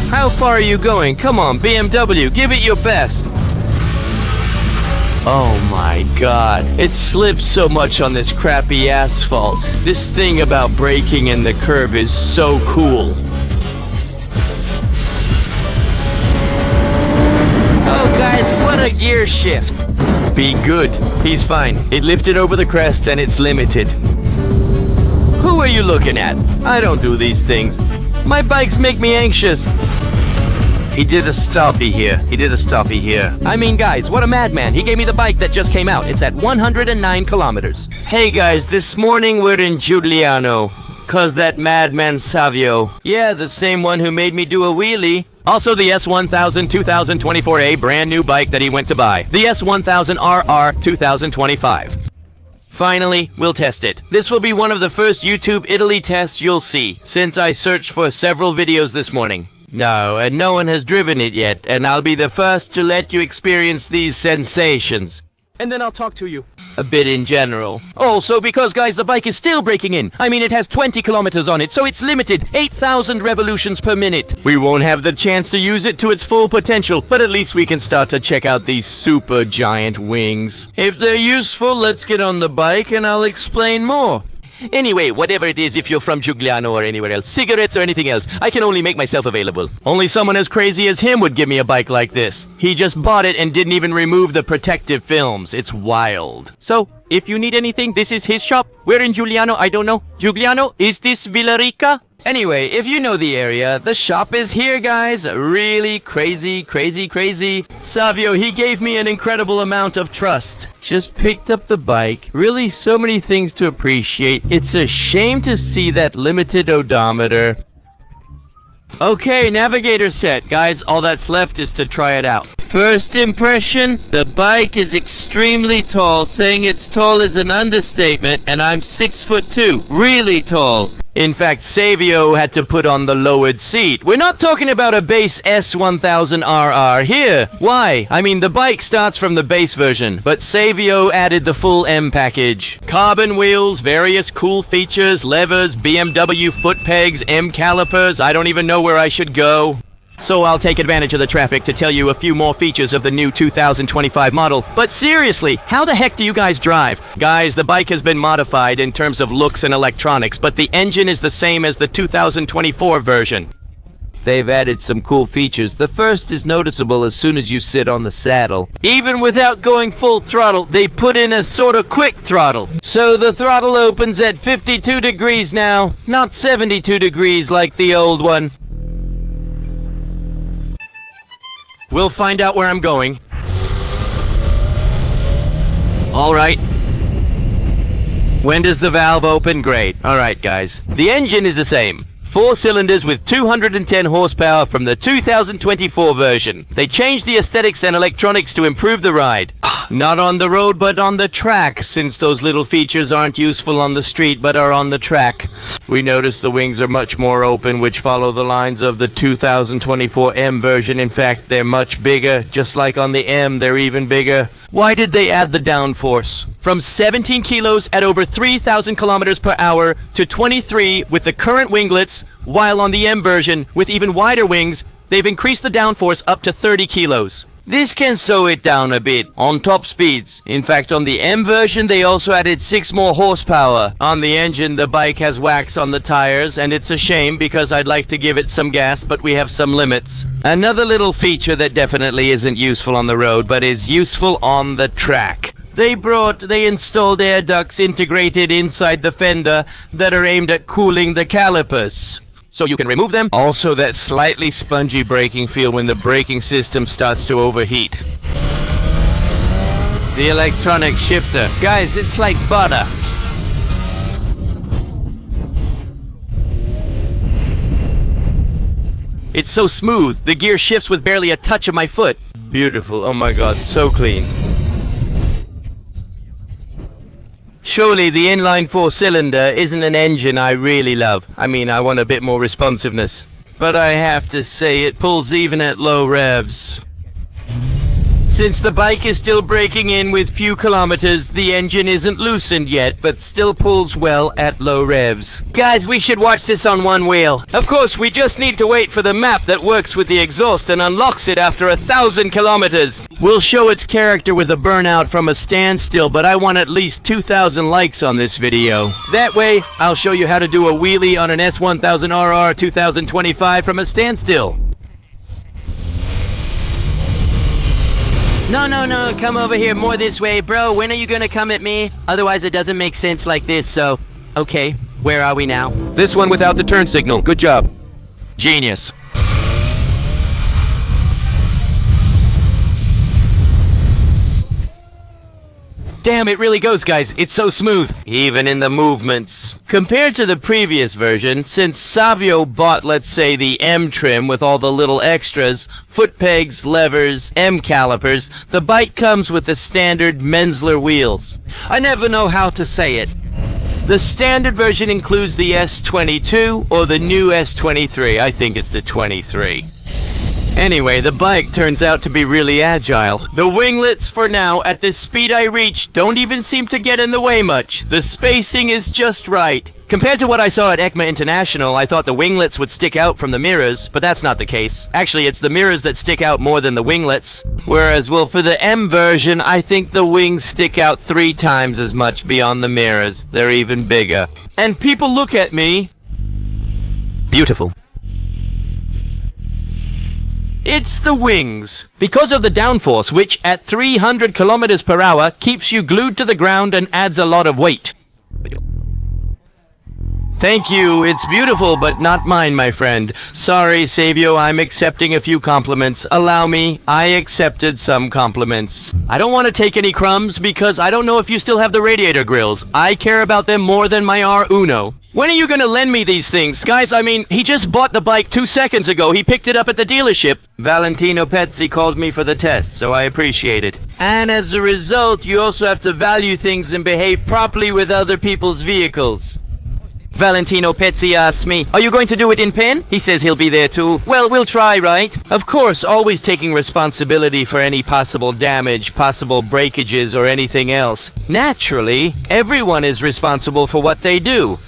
How far are you going? Come on, BMW, give it your best. Oh my god, it slips so much on this crappy asphalt. This thing about braking in the curve is so cool. Oh guys, what a gear shift. Be good. He's fine. It lifted over the crest and it's limited. Who are you looking at? I don't do these things. My bikes make me anxious. He did a stoppie here. I mean, guys, what a madman. He gave me the bike that just came out. It's at 109 kilometers. Hey, guys, this morning we're in Giuliano. 'Cause that madman Savio. Yeah, the same one who made me do a wheelie. Also the S1000 2024A brand new bike that he went to buy. The S1000RR 2025. Finally, we'll test it. This will be one of the first YouTube Italy tests you'll see, since I searched for several videos this morning. No one has driven it yet, and I'll be the first to let you experience these sensations. And then I'll talk to you a bit in general. Also, because guys, the bike is still braking in. I mean, it has 20 kilometers on it, so it's limited, 8,000 revolutions per minute. We won't have the chance to use it to its full potential, but at least we can start to check out these super giant wings. If they're useful, let's get on the bike and I'll explain more. Anyway, whatever it is, if you're from Giuliano or anywhere else, cigarettes or anything else, I can only make myself available. Only someone as crazy as him would give me a bike like this. He just bought it and didn't even remove the protective films. It's wild. So, if you need anything, this is his shop. We're in Giuliano, I don't know. Giuliano, is this Villarica? Anyway, if you know the area, the shop is here, guys. Really crazy. Savio, he gave me an incredible amount of trust. Just picked up the bike. Really, so many things to appreciate. It's a shame to see that limited odometer. Okay, navigator set. Guys, all that's left is to try it out. First impression, the bike is extremely tall. Saying it's tall is an understatement, and I'm 6'2". Really tall. In fact, Savio had to put on the lowered seat. We're not talking about a base S1000RR here. Why? I mean, the bike starts from the base version, but Savio added the full M package. Carbon wheels, various cool features, levers, BMW foot pegs, M calipers. I don't even know where I should go. So I'll take advantage of the traffic to tell you a few more features of the new 2025 model. But seriously, how the heck do you guys drive? Guys, the bike has been modified in terms of looks and electronics, but the engine is the same as the 2024 version. They've added some cool features. The first is noticeable as soon as you sit on the saddle. Even without going full throttle, they put in a sort of quick throttle. So the throttle opens at 52 degrees now, not 72 degrees like the old one. We'll find out where I'm going. Alright. When does the valve open? Great. Alright, guys. The engine is the same. 4 cylinders with 210 horsepower from the 2024 version. They changed the aesthetics and electronics to improve the ride. Not on the road, but on the track, since those little features aren't useful on the street, but are on the track. We notice the wings are much more open, which follow the lines of the 2024 M version. In fact, they're much bigger. Just like on the M, they're even bigger. Why did they add the downforce? From 17 kilos at over 3,000 kilometers per hour to 23 with the current winglets, while on the M version, with even wider wings, they've increased the downforce up to 30 kilos. This can slow it down a bit on top speeds. In fact, on the M version, they also added 6 more horsepower. On the engine, the bike has wax on the tires, and it's a shame because I'd like to give it some gas, but we have some limits. Another little feature that definitely isn't useful on the road, but is useful on the track. They installed air ducts integrated inside the fender that are aimed at cooling the calipers. So you can remove them. Also that slightly spongy braking feel when the braking system starts to overheat. The electronic shifter. Guys, it's like butter. It's so smooth. The gear shifts with barely a touch of my foot. Beautiful. Oh my god, so clean. Surely the inline 4-cylinder isn't an engine I really love. I mean, I want a bit more responsiveness. But I have to say, it pulls even at low revs. Since the bike is still breaking in with few kilometers, the engine isn't loosened yet, but still pulls well at low revs. Guys, we should watch this on one wheel. Of course, we just need to wait for the map that works with the exhaust and unlocks it after 1,000 kilometers. We'll show its character with a burnout from a standstill, but I want at least 2,000 likes on this video. That way, I'll show you how to do a wheelie on an S1000RR 2025 from a standstill. No, come over here more this way, bro. When are you gonna come at me? Otherwise it doesn't make sense like this, so... Okay, where are we now? This one without the turn signal. Good job. Genius. Damn, it really goes, guys. It's so smooth. Even in the movements. Compared to the previous version, since Savio bought, let's say, the M trim with all the little extras, foot pegs, levers, M calipers, the bike comes with the standard Menzler wheels. I never know how to say it. The standard version includes the S22 or the new S23. I think it's the 23. Anyway, the bike turns out to be really agile. The winglets, for now, at the speed I reach, don't even seem to get in the way much. The spacing is just right. Compared to what I saw at EICMA International, I thought the winglets would stick out from the mirrors, but that's not the case. Actually, it's the mirrors that stick out more than the winglets. Whereas, well, for the M version, I think the wings stick out 3 times as much beyond the mirrors. They're even bigger. And people look at me... Beautiful. It's the wings. Because of the downforce, which at 300 kilometers per hour keeps you glued to the ground and adds a lot of weight. Thank you. It's beautiful, but not mine, my friend. Sorry, Savio, I'm accepting a few compliments. Allow me, I accepted some compliments. I don't want to take any crumbs because I don't know if you still have the radiator grills. I care about them more than my R Uno. When are you gonna lend me these things? Guys, I mean, he just bought the bike 2 seconds ago. He picked it up at the dealership. Valentino Pezzi called me for the test, so I appreciate it. And as a result, you also have to value things and behave properly with other people's vehicles. Valentino Pezzi asks me, are you going to do it in pen? He says he'll be there too. Well, we'll try, right? Of course, always taking responsibility for any possible damage, possible breakages, or anything else. Naturally, everyone is responsible for what they do.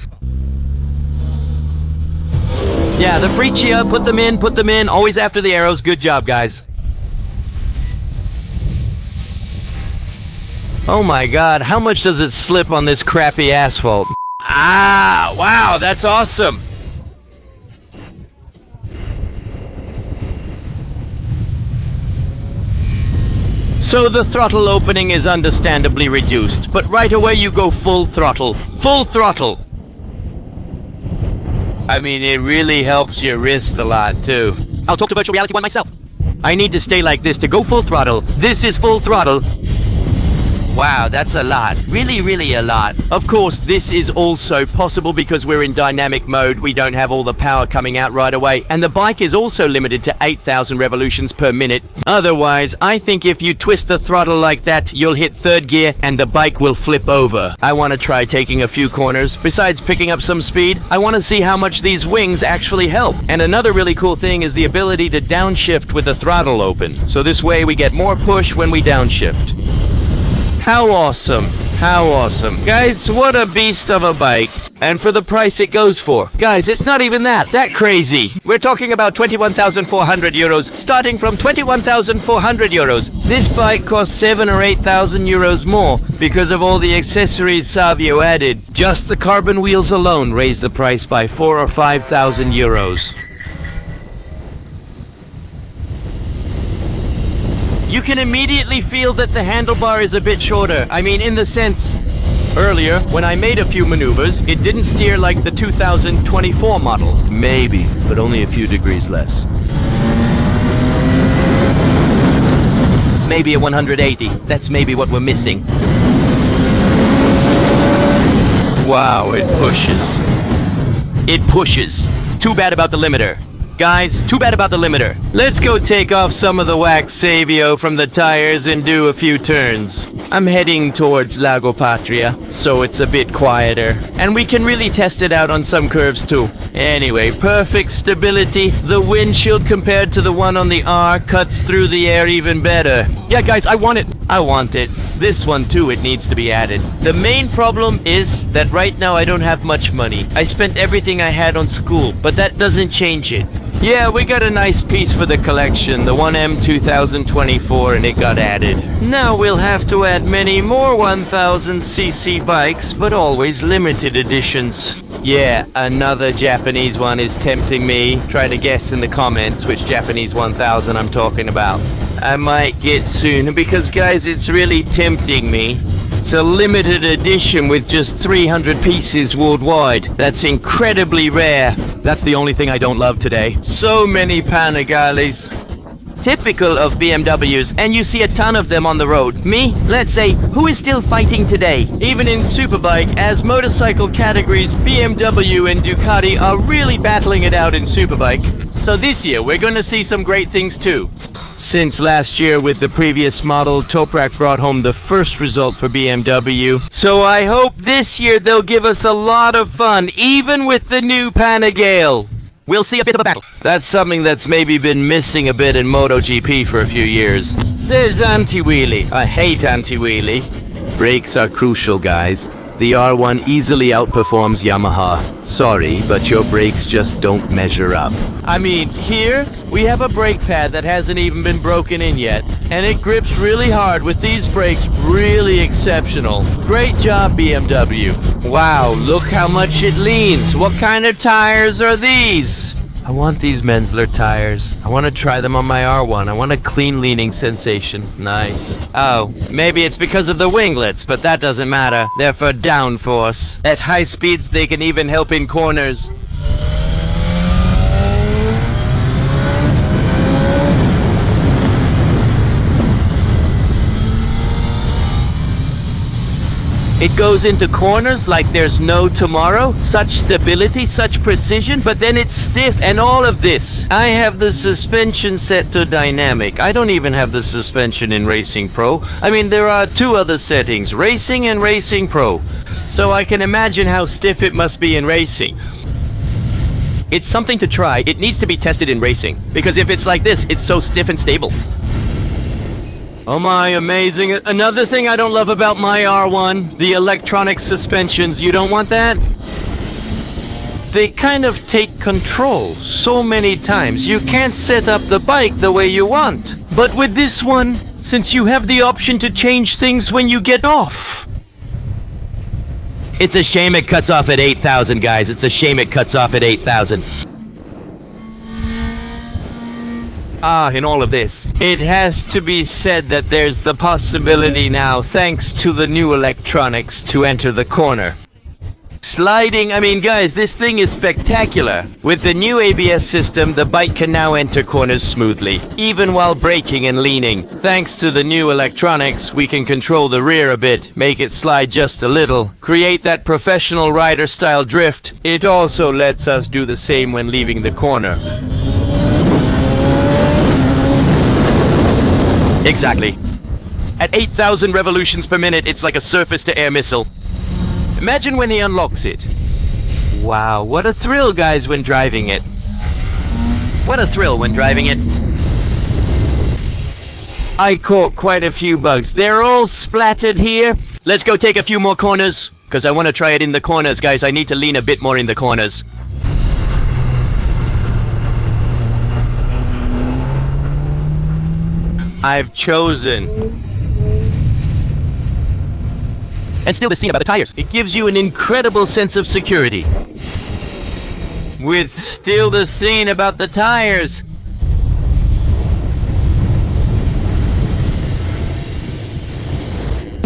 Yeah, the Freecia, put them in, always after the arrows. Good job, guys. Oh my god, how much does it slip on this crappy asphalt? Ah, wow, that's awesome. So the throttle opening is understandably reduced, but right away you go full throttle. Full throttle. I mean, it really helps your wrist a lot, too. I'll talk to Virtual Reality 1 myself. I need to stay like this to go full throttle. This is full throttle. Wow, that's a lot. Really, really a lot. Of course, this is also possible because we're in dynamic mode. We don't have all the power coming out right away. And the bike is also limited to 8,000 revolutions per minute. Otherwise, I think if you twist the throttle like that, you'll hit 3rd gear and the bike will flip over. I want to try taking a few corners. Besides picking up some speed, I want to see how much these wings actually help. And another really cool thing is the ability to downshift with the throttle open. So this way we get more push when we downshift. How awesome. How awesome. Guys, what a beast of a bike. And for the price it goes for. Guys, it's not even that crazy. We're talking about 21,400 euros, starting from 21,400 euros. This bike costs 7 or 8,000 euros more because of all the accessories Savio added. Just the carbon wheels alone raised the price by 4 or 5,000 euros. You can immediately feel that the handlebar is a bit shorter. I mean, in the sense, earlier, when I made a few maneuvers, it didn't steer like the 2024 model. Maybe, but only a few degrees less. Maybe a 180. That's maybe what we're missing. Wow, it pushes. It pushes. Too bad about the limiter. Guys, too bad about the limiter. Let's go take off some of the wax Savio from the tires and do a few turns. I'm heading towards Lago Patria, so it's a bit quieter. And we can really test it out on some curves too. Anyway, perfect stability. The windshield compared to the one on the R cuts through the air even better. Yeah, guys, I want it. I want it. This one too, it needs to be added. The main problem is that right now I don't have much money. I spent everything I had on school, but that doesn't change it. Yeah, we got a nice piece for the collection, the 1M 2024, and it got added. Now we'll have to add many more 1000cc bikes, but always limited editions. Yeah, another Japanese one is tempting me. Try to guess in the comments which Japanese 1000 I'm talking about. I might get soon, because guys, it's really tempting me. It's a limited edition with just 300 pieces worldwide. That's incredibly rare. That's the only thing I don't love today. So many Panigales. Typical of BMWs, and you see a ton of them on the road. Me, let's say, who is still fighting today? Even in Superbike, as motorcycle categories, BMW and Ducati are really battling it out in Superbike. So this year, we're gonna see some great things too. Since last year with the previous model, Toprak brought home the first result for BMW. So I hope this year they'll give us a lot of fun, even with the new Panigale. We'll see a bit of a battle. That's something that's maybe been missing a bit in MotoGP for a few years. There's anti-wheelie. I hate anti-wheelie. Brakes are crucial, guys. The R1 easily outperforms Yamaha. Sorry, but your brakes just don't measure up. I mean, here, we have a brake pad that hasn't even been broken in yet, and it grips really hard with these brakes, really exceptional. Great job, BMW. Wow, look how much it leans. What kind of tires are these? I want these Menzler tires. I want to try them on my R1. I want a clean leaning sensation. Nice. Oh, maybe it's because of the winglets, but that doesn't matter. They're for downforce. At high speeds, they can even help in corners. It goes into corners like there's no tomorrow. Such stability, such precision, but then it's stiff and all of this. I have the suspension set to dynamic. I don't even have the suspension in Racing Pro. I mean, there are two other settings, Racing and Racing Pro. So I can imagine how stiff it must be in racing. It's something to try. It needs to be tested in racing. Because if it's like this, it's so stiff and stable. Oh my, amazing. Another thing I don't love about my R1, the electronic suspensions. You don't want that? They kind of take control so many times. You can't set up the bike the way you want. But with this one, since you have the option to change things when you get off. It's a shame it cuts off at 8,000, guys. It's a shame it cuts off at 8,000. In all of this, it has to be said that there's the possibility now, thanks to the new electronics, to enter the corner. Sliding, I mean guys, this thing is spectacular. With the new ABS system, the bike can now enter corners smoothly, even while braking and leaning. Thanks to the new electronics, we can control the rear a bit, make it slide just a little, create that professional rider-style drift. It also lets us do the same when leaving the corner. Exactly. At 8,000 revolutions per minute, it's like a surface-to-air missile. Imagine when he unlocks it. Wow, what a thrill, guys, when driving it. What a thrill when driving it. I caught quite a few bugs. They're all splattered here. Let's go take a few more corners, because I want to try it in the corners, guys. I need to lean a bit more in the corners. I've chosen. And still the scene about the tires. It gives you an incredible sense of security. With still the scene about the tires.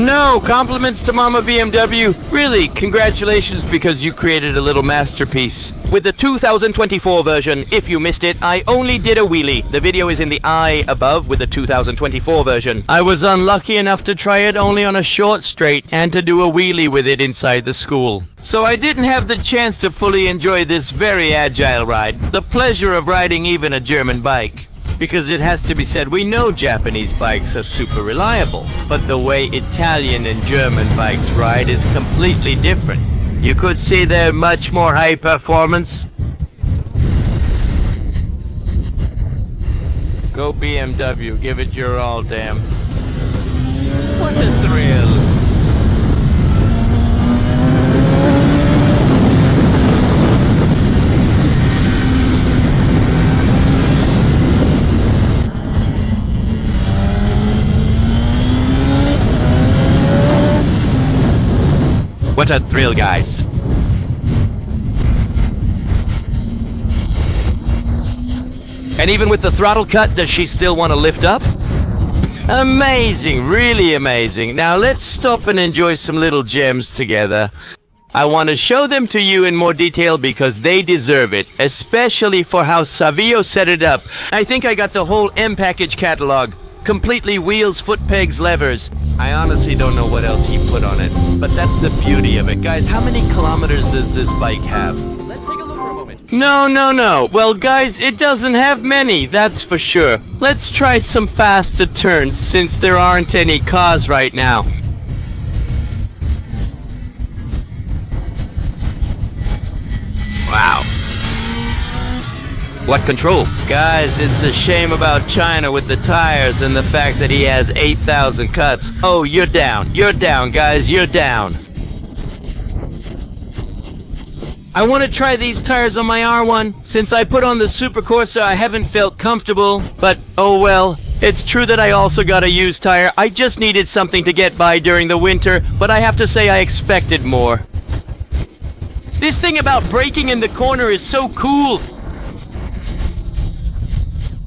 No, compliments to Mama BMW. Really, congratulations because you created a little masterpiece. With the 2024 version, if you missed it, I only did a wheelie. The video is in the eye above with the 2024 version. I was unlucky enough to try it only on a short straight and to do a wheelie with it inside the school. So I didn't have the chance to fully enjoy this very agile ride. The pleasure of riding even a German bike. Because it has to be said, we know Japanese bikes are super reliable, but the way Italian and German bikes ride is completely different. You could see they're much more high performance. Go BMW, give it your all, damn. What a thrill. What a thrill, guys. And even with the throttle cut, does she still want to lift up? Amazing, really amazing. Now let's stop and enjoy some little gems together. I want to show them to you in more detail because they deserve it, especially for how Savio set it up. I think I got the whole M package catalog. Completely wheels, foot pegs, levers. I honestly don't know what else he put on it, but that's the beauty of it. Guys, how many kilometers does this bike have? Let's take a look for a moment. No. Well, guys, it doesn't have many, that's for sure. Let's try some faster turns since there aren't any cars right now. Wow. What control? Guys, it's a shame about China with the tires and the fact that he has 8,000 cuts. Oh, you're down. You're down, guys. You're down. I want to try these tires on my R1. Since I put on the Super Corsa, I haven't felt comfortable. But, oh well. It's true that I also got a used tire. I just needed something to get by during the winter, but I have to say I expected more. This thing about braking in the corner is so cool.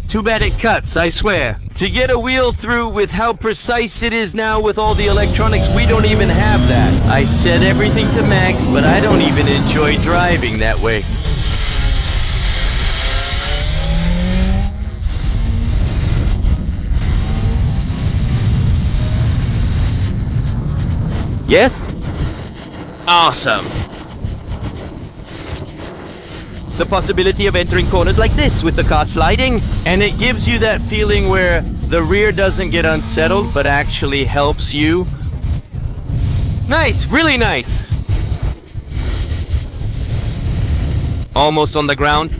Too bad it cuts, I swear. To get a wheel through with how precise it is now with all the electronics, we don't even have that. I set everything to max, but I don't even enjoy driving that way. Yes? Awesome. The possibility of entering corners like this with the car sliding, and it gives you that feeling where the rear doesn't get unsettled but actually helps you. Nice, really nice. almost on the ground.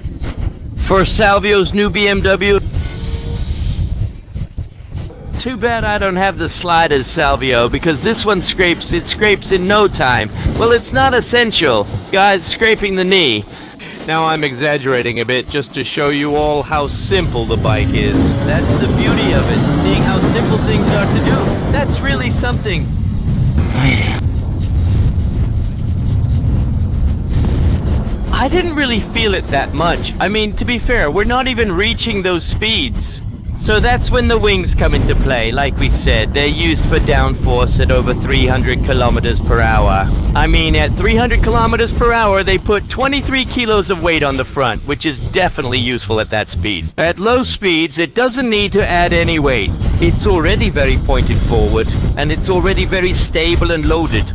For Salvio's new BMW. Too bad I don't have the slide as Salvio, because this one scrapes in no time. Well, it's not essential. Guys, scraping the knee. Now I'm exaggerating a bit just to show you all how simple the bike is. That's the beauty of it, seeing how simple things are to do. That's really something. I didn't really feel it that much. I mean, to be fair, we're not even reaching those speeds. So that's when the wings come into play. Like we said, they're used for downforce at over 300 kilometers per hour. I mean, at 300 kilometers per hour, they put 23 kilos of weight on the front, which is definitely useful at that speed. At low speeds, it doesn't need to add any weight. It's already very pointed forward, and it's already very stable and loaded.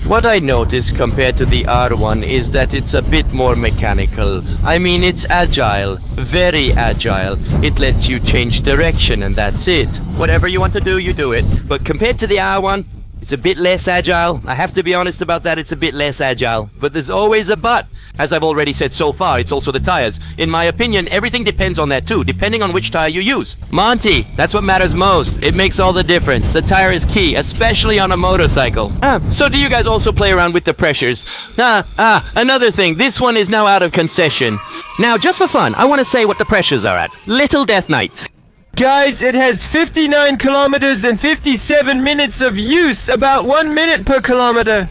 What I noticed compared to the R1 is that it's a bit more mechanical. I mean, it's agile, very agile. It lets you change direction and that's it. Whatever you want to do, you do it. But compared to the R1, it's a bit less agile. I have to be honest about that, it's a bit less agile. But there's always a but. As I've already said so far, it's also the tires. In my opinion, everything depends on that too, depending on which tire you use. Monty, that's what matters most. It makes all the difference. The tire is key, especially on a motorcycle. So do you guys also play around with the pressures? Another thing, this one is now out of concession. Now, just for fun, I want to say what the pressures are at. Little Death Knights. Guys, it has 59 kilometers and 57 minutes of use, about 1 minute per kilometer.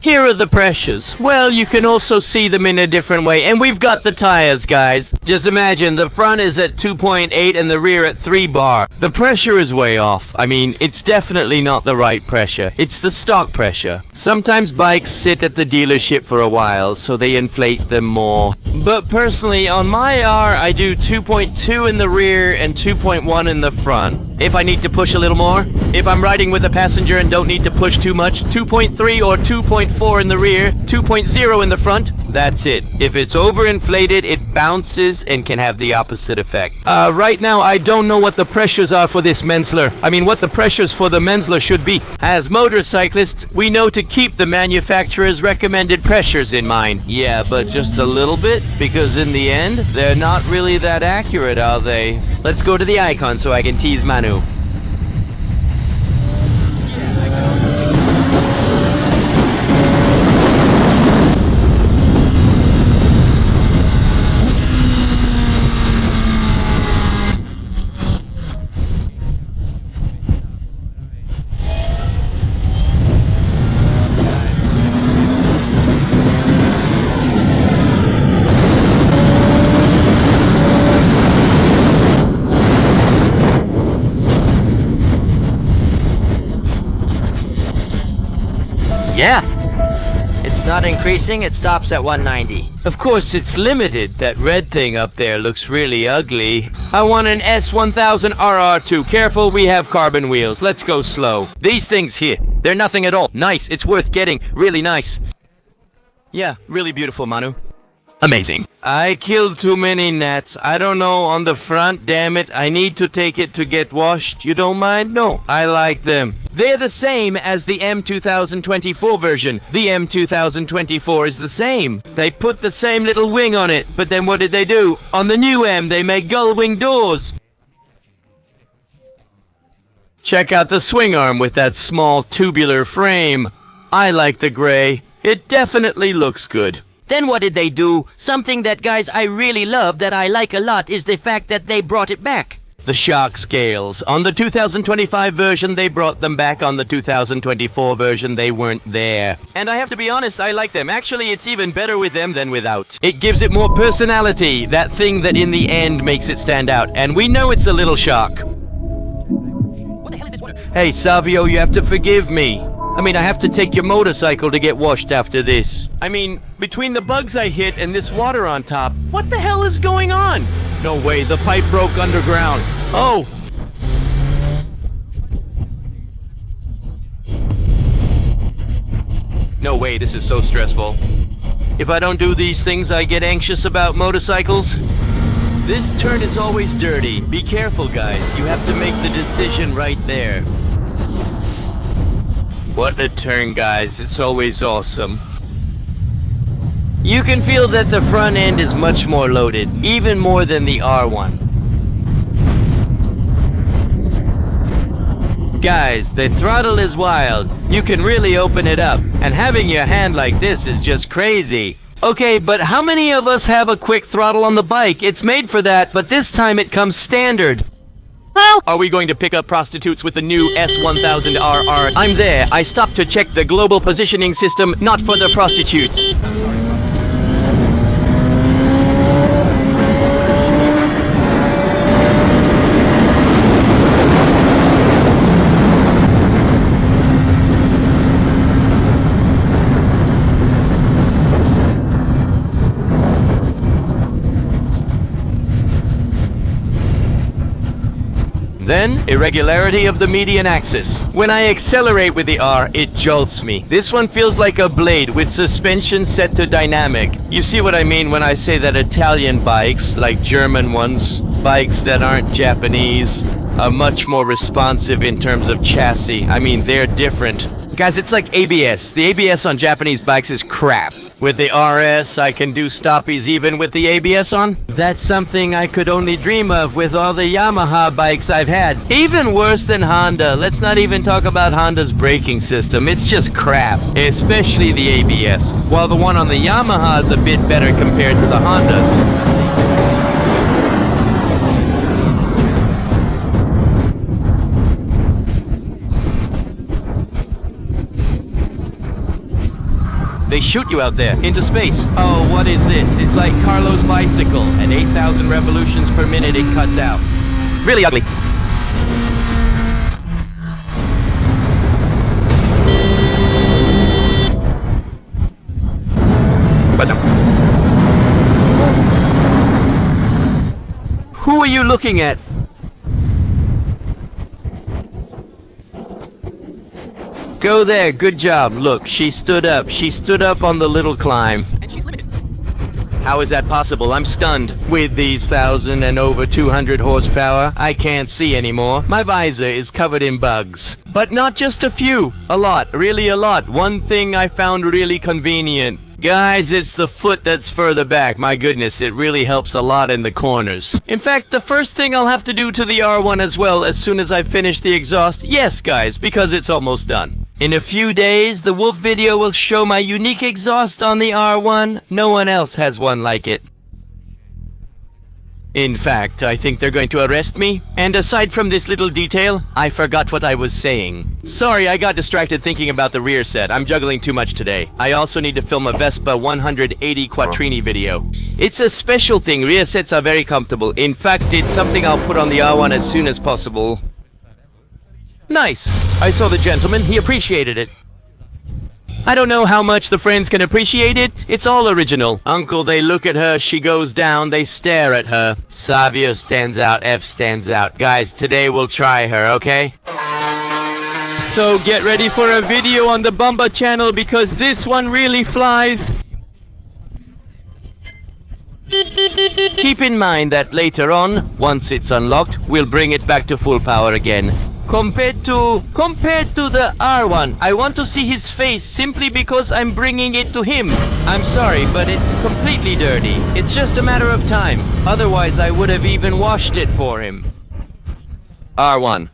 Here are the pressures. Well, you can also see them in a different way. And we've got the tires, guys. Just imagine, the front is at 2.8 and the rear at 3 bar. The pressure is way off. I mean, it's definitely not the right pressure. It's the stock pressure. Sometimes bikes sit at the dealership for a while, so they inflate them more. But personally, on my R, I do 2.2 in the rear and 2.1 in the front. If I need to push a little more, if I'm riding with a passenger and don't need to push too much, 2.3 or 2.4 in the rear, 2.0 in the front, that's it. If it's overinflated, it bounces and can have the opposite effect. Right now, I don't know what the pressures are for this Menzler. I mean, what the pressures for the Menzler should be. As motorcyclists, we know to keep the manufacturer's recommended pressures in mind. Yeah, but just a little bit, because in the end, they're not really that accurate, are they? Let's go to the icon so I can tease Manu. Yeah, it's not increasing, it stops at 190. Of course, it's limited. That red thing up there looks really ugly. I want an S1000RR too. Careful, we have carbon wheels. Let's go slow. These things here, they're nothing at all. Nice, it's worth getting. Really nice. Yeah, really beautiful, Manu. Amazing. I killed too many gnats. I don't know, on the front, damn it. I need to take it to get washed. You don't mind? No, I like them. They're the same as the M2024 version. The M2024 is the same. They put the same little wing on it, but then what did they do? On the new M, they make gull wing doors. Check out the swing arm with that small tubular frame. I like the gray. It definitely looks good. Then what did they do? Something that, guys, I really love, that I like a lot, is the fact that they brought it back. The shock scales. On the 2025 version, they brought them back. On the 2024 version, they weren't there. And I have to be honest, I like them. Actually, it's even better with them than without. It gives it more personality, that thing that in the end makes it stand out. And we know it's a little shock. What the hell is this water? Hey, Savio, you have to forgive me. I mean, I have to take your motorcycle to get washed after this. I mean, between the bugs I hit and this water on top, what the hell is going on? No way, the pipe broke underground. Oh! No way, this is so stressful. If I don't do these things, I get anxious about motorcycles. This turn is always dirty. Be careful, guys. You have to make the decision right there. What a turn, guys. It's always awesome. You can feel that the front end is much more loaded, even more than the R1. Guys, the throttle is wild. You can really open it up, and having your hand like this is just crazy. Okay, but how many of us have a quick throttle on the bike? It's made for that, but this time it comes standard. Well, are we going to pick up prostitutes with the new S1000RR? I'm there. I stopped to check the global positioning system, not for the prostitutes. Then, irregularity of the median axis. When I accelerate with the R, it jolts me. This one feels like a blade with suspension set to dynamic. You see what I mean when I say that Italian bikes, like German ones, bikes that aren't Japanese, are much more responsive in terms of chassis. I mean, they're different. Guys, it's like ABS. The ABS on Japanese bikes is crap. With the RS, I can do stoppies even with the ABS on. That's something I could only dream of with all the Yamaha bikes I've had. Even worse than Honda. Let's not even talk about Honda's braking system. It's just crap, especially the ABS. While the one on the Yamaha is a bit better compared to the Hondas. They shoot you out there, into space. Oh, what is this? It's like Carlo's bicycle. At 8,000 revolutions per minute, it cuts out. Really ugly. What's up? Who are you looking at? Go there, good job. Look, she stood up. She stood up on the little climb. And she's limited. How is that possible? I'm stunned. With these 1,000 and over 200 horsepower, I can't see anymore. My visor is covered in bugs. But not just a few. A lot, really a lot. One thing I found really convenient. Guys, it's the foot that's further back. My goodness, it really helps a lot in the corners. In fact, the first thing I'll have to do to the R1 as well as soon as I finish the exhaust, yes guys, because it's almost done. In a few days, the Wolf video will show my unique exhaust on the R1. No one else has one like it. In fact, I think they're going to arrest me. And aside from this little detail, I forgot what I was saying. Sorry, I got distracted thinking about the rear set. I'm juggling too much today. I also need to film a Vespa 180 Quattrini video. It's a special thing. Rear sets are very comfortable. In fact, it's something I'll put on the R1 as soon as possible. Nice. I saw the gentleman. He appreciated it. I don't know how much the friends can appreciate it. It's all original. Uncle, they look at her, she goes down, they stare at her. Savio stands out, F stands out. Guys, today we'll try her, okay? So get ready for a video on the Bumba channel because this one really flies. Keep in mind that later on, once it's unlocked, we'll bring it back to full power again. Compared to the R1, I want to see his face simply because I'm bringing it to him. I'm sorry, but it's completely dirty. It's just a matter of time. Otherwise, I would have even washed it for him. R1.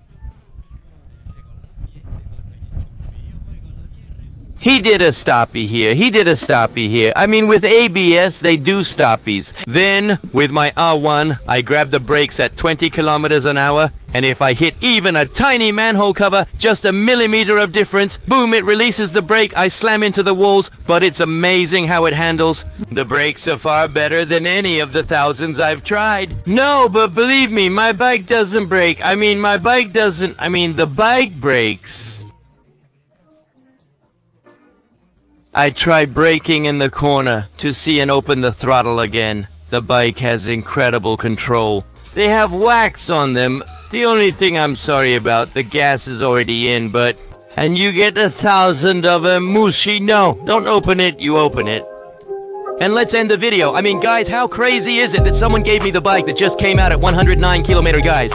He did a stoppie here. He did a stoppie here. I mean, with ABS, they do stoppies. Then, with my R1, I grab the brakes at 20 kilometers an hour. And if I hit even a tiny manhole cover, just a millimeter of difference, boom, it releases the brake. I slam into the walls, but it's amazing how it handles. The brakes are far better than any of the thousands I've tried. No, but believe me, my bike doesn't brake. The bike brakes. I try braking in the corner to see and open the throttle again. The bike has incredible control. They have wax on them. The only thing I'm sorry about, the gas is already in, but... And you get 1,000 of them, Mushi. No, don't open it, you open it. And let's end the video. I mean, guys, how crazy is it that someone gave me the bike that just came out at 109 kilometer, guys?